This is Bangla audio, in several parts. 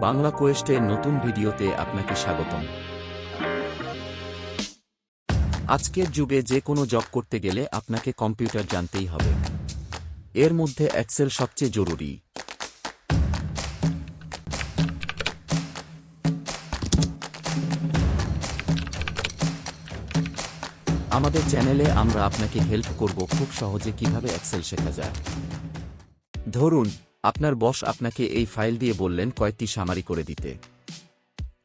বাংলা কোয়েস্টের নতুন ভিডিওতে আপনাকে স্বাগতম। আজকের যুগে যে কোনো জব করতে গেলে আপনাকে কম্পিউটার জানতেই হবে। এর মধ্যে এক্সেল সবচেয়ে জরুরি। আমাদের চ্যানেলে আমরা আপনাকে হেল্প করব খুব সহজে কিভাবে এক্সেল শেখা যায়। ধরুন, আপনার বস আপনাকে এই ফাইল দিয়ে বললেন কয়েকটি সামারি করে দিতে।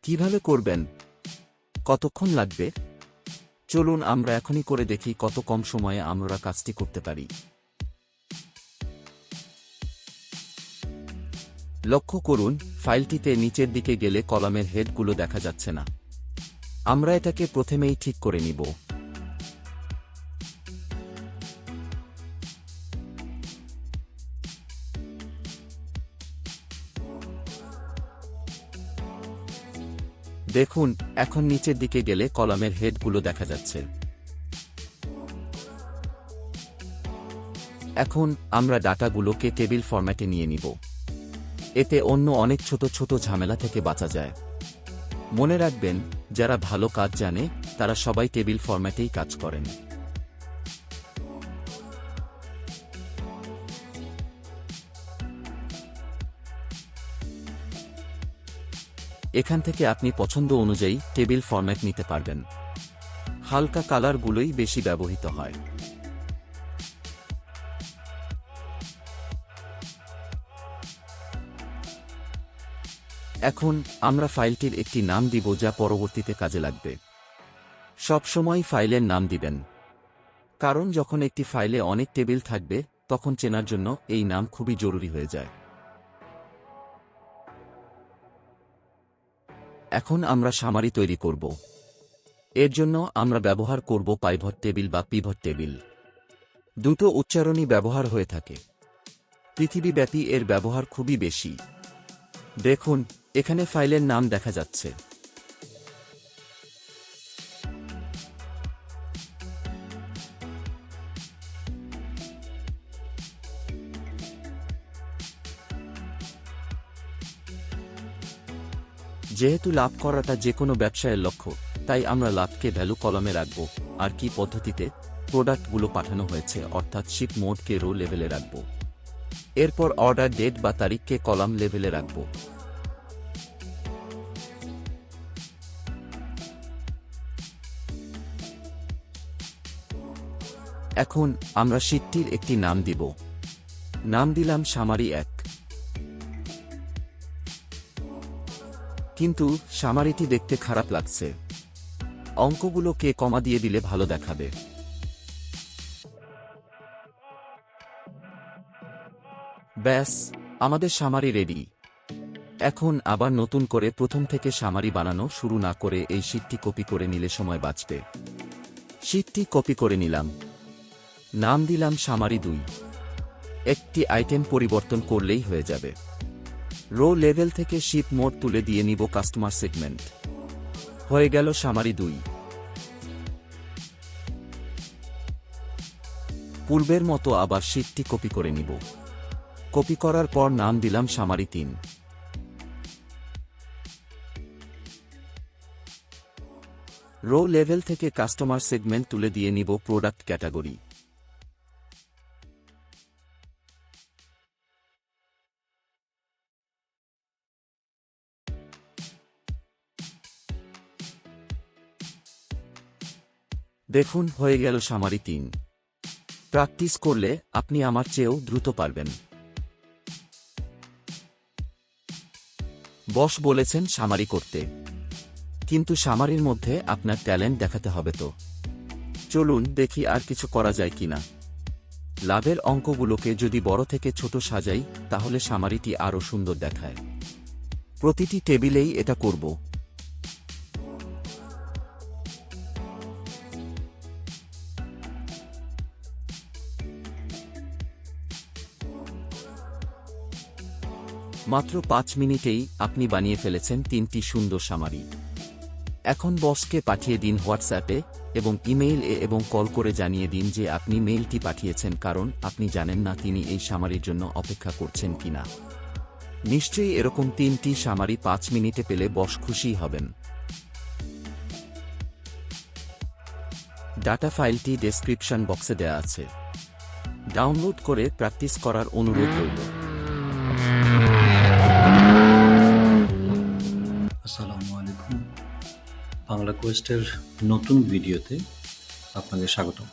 কিভাবে করবেন? কতক্ষণ লাগবে? চলুন আমরা এখনই করে দেখি কত কম সময়ে আমরা কাজটি করতে পারি। লক্ষ্য করুন, ফাইলটিতে নিচের দিকে গেলে কলামের হেডগুলো দেখা যাচ্ছে না। আমরা এটাকে প্রথমেই ঠিক করে নিব। দেখুন, এখন নিচের দিকে গেলে কলামের হেডগুলো দেখা যাচ্ছে। এখন আমরা ডাটাগুলোকে টেবিল ফরম্যাটে নিয়ে নিব। এতে অন্য অনেক ছোট ছোট ঝামেলা থেকে বাঁচা যায়। মনে রাখবেন, যারা ভালো কাজ জানে তারা সবাই টেবিল ফরম্যাটেই কাজ করেন। এখান থেকে আপনি পছন্দ অনুযায়ী টেবিল ফরম্যাট নিতে পারবেন। হালকা কালারগুলোই বেশি ব্যবহৃত হয়। এখন আমরা ফাইলটির একটি নাম দিব যা পরবর্তীতে কাজে লাগবে। সবসময় ফাইলের নাম দিবেন, কারণ যখন একটি ফাইলে অনেক টেবিল থাকবে তখন চেনার জন্য এই নাম খুবই জরুরি হয়ে যায়। এখন আমরা সামারি তৈরি করব। এর জন্য আমরা ব্যবহার করব পাইভট টেবিল বা পিভট টেবিল। দুটো উচ্চারণই ব্যবহার হয়ে থাকে। পৃথিবীব্যাপী এর ব্যবহার খুবই বেশি। দেখুন, এখানে ফাইলের নাম দেখা যাচ্ছে। যেহেতু লাভ করাটা যে কোনো ব্যবসায়ের লক্ষ্য, তাই আমরা লাভকে ভ্যালু কলামে রাখব। আর কি পদ্ধতিতে প্রোডাক্টগুলো পাঠানো হয়েছে অর্থাৎ শিপ মোডকে রো লেভেলে রাখব। এরপর অর্ডার ডেট বা তারিখকে কলাম লেভেলে রাখব। এখন আমরা শীটটির একটি নাম দিব। নাম দিলাম সামারি 1। কিন্তু সামারিটি দেখতে খারাপ লাগছে। অঙ্কগুলোকে কমা দিয়ে দিলে ভালো দেখাবে। ব্যাস, আমাদের সামারি রেডি। এখন আবার নতুন করে প্রথম থেকে সামারি বানানো শুরু না করে এই শীটটি কপি করে নিলে সময় বাঁচবে। শীটটি কপি করে নিলাম। নাম দিলাম সামারি 2। একটি আইটেম পরিবর্তন করলেই হয়ে যাবে। রো লেভেল থেকে শিপ মোড তুলে দিয়ে নিব কাস্টমার সেগমেন্ট। হয়ে গেল সামারি 2। পূর্বের মতো আবার শীটটি কপি করে নিব। কপি করার পর নাম দিলাম সামারি 3। রো লেভেল থেকে কাস্টমার সেগমেন্ট তুলে দিয়ে নিব প্রোডাক্ট ক্যাটাগরি। দেখুন, হয়ে গেল সামারি 3। প্র্যাকটিস করলে আপনি আমার চেয়েও দ্রুত পারবেন। বস বলেছেন সামারি করতে, কিন্তু সামারির মধ্যে আপনার ট্যালেন্ট দেখাতে হবে তো। চলুন দেখি আর কিছু করা যায় কিনা। লাভের অঙ্কগুলোকে যদি বড় থেকে ছোট সাজাই তাহলে সামারিটি আরও সুন্দর দেখায়। প্রতিটি টেবিলেই এটা করব। মাত্র 5 মিনিটেই আপনি বানিয়ে ফেলেছেন 3টি সুন্দর সামারি। এখন বসকে পাঠিয়ে দিন হোয়াটসঅ্যাপে এবং ইমেইলে এবং কল করে জানিয়ে দিন যে আপনি মেইলটি পাঠিয়েছেন, কারণ আপনি জানেন না তিনি এই সামারির জন্য অপেক্ষা করছেন কিনা। নিশ্চয়ই এরকম 3টি সামারি 5 মিনিটে পেলে বস খুশি হবেন। ডাটা ফাইলটি ডেসক্রিপশন বক্সে দেয়া আছে, ডাউনলোড করে প্র্যাকটিস করার অনুরোধ রইল। আসসালামু আলাইকুম, বাংলা কোয়েস্টের নতুন ভিডিওতে আপনাদের স্বাগতম।